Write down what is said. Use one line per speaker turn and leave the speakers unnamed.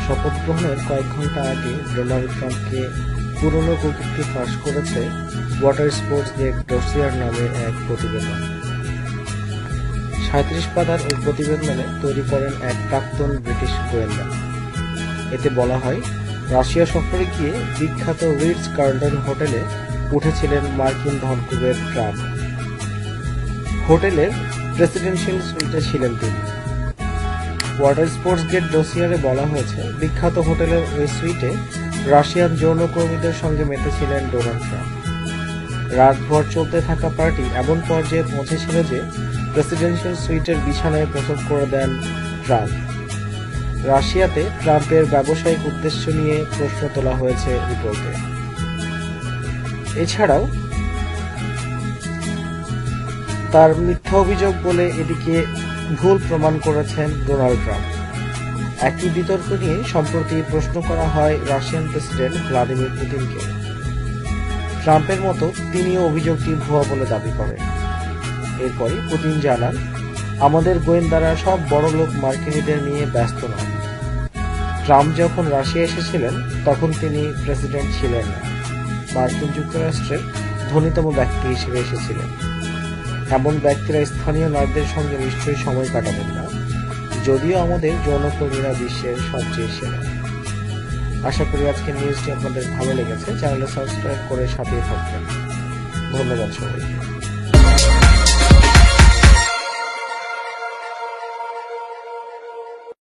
শপথ গ্রহণের কয়েক ঘন্টা আগে ডোনাল্ড ট্রাম্পকে পুরনো কূটনীতি ফাঁস করেছে ওয়াটার স্পোর্টস গেট ডসিয়ার নামে এক প্রতিবেদন। ৩৭ পাতার ওই প্রতিবেদনে তৈরি করেন এক প্রাক্তন ব্রিটিশ গোয়েন্দা। এতে বলা হয়, রাশিয়া সফরে গিয়ে বিখ্যাত রিটজ কার্লটন হোটেলে উঠেছিলেন মার্কিন ধনকুবের ট্রাম্প। হোটেলের প্রেসিডেন্সিয়াল সুইটে ছিলেন তিনি। ওয়াটার স্পোর্টস গেট ডসিয়ারে বলা হয়েছে, বিখ্যাত হোটেলের ওই সুইটে রাশিয়ান যৌনকর্মীদের সঙ্গে মেতেছিলেন ডোনাল্ড ট্রাম্প। রাতভর চলতে থাকা পার্টি এমন পর্যায়ে পৌঁছেছিল যে প্রেসিডেন্সিয়াল সুইটের বিছানায় প্রসব করে দেন ট্রাম্প। রাশিয়াতে ট্রাম্পের ব্যবসায়িক উদ্দেশ্য নিয়ে প্রশ্ন তোলা হয়েছে রিপোর্টে। এছাড়াও তার মিথ্যা অভিযোগ বলে এটিকে ভুল প্রমাণ করেছেন ডোনাল্ড ট্রাম্প। একই বিতর্ক নিয়ে সম্প্রতি প্রশ্ন করা হয় রাশিয়ান প্রেসিডেন্ট ভ্লাদিমির পুতিনকে। ট্রাম্পের মতো তিনিও অভিযোগটি ভুয়া বলে দাবি করেন। এরপরই পুতিন জানান, আমাদের গোয়েন্দারা সব বড়লোক মার্কিনীদের নিয়ে ব্যস্ত নন। ট্রাম্প যখন রাশিয়া এসেছিলেন তখন তিনি প্রেসিডেন্ট ছিলেন না, মার্কিন যুক্তরাষ্ট্রের ধনীতম ব্যক্তি হিসেবে এসেছিলেন। এমন ব্যক্তিরা স্থানীয় নারীদের সঙ্গে নিশ্চয়ই সময় কাটাবেন না, যদিও আমাদের যৌনকর্মীরা বিশ্বের সবচেয়ে সেরা। আশা করি আজকের নিউজটি আপনাদের ভালো লেগেছে। চ্যানেলটি সাবস্ক্রাইব করে সাথে থাকবেন। ধন্যবাদ সবাইকে।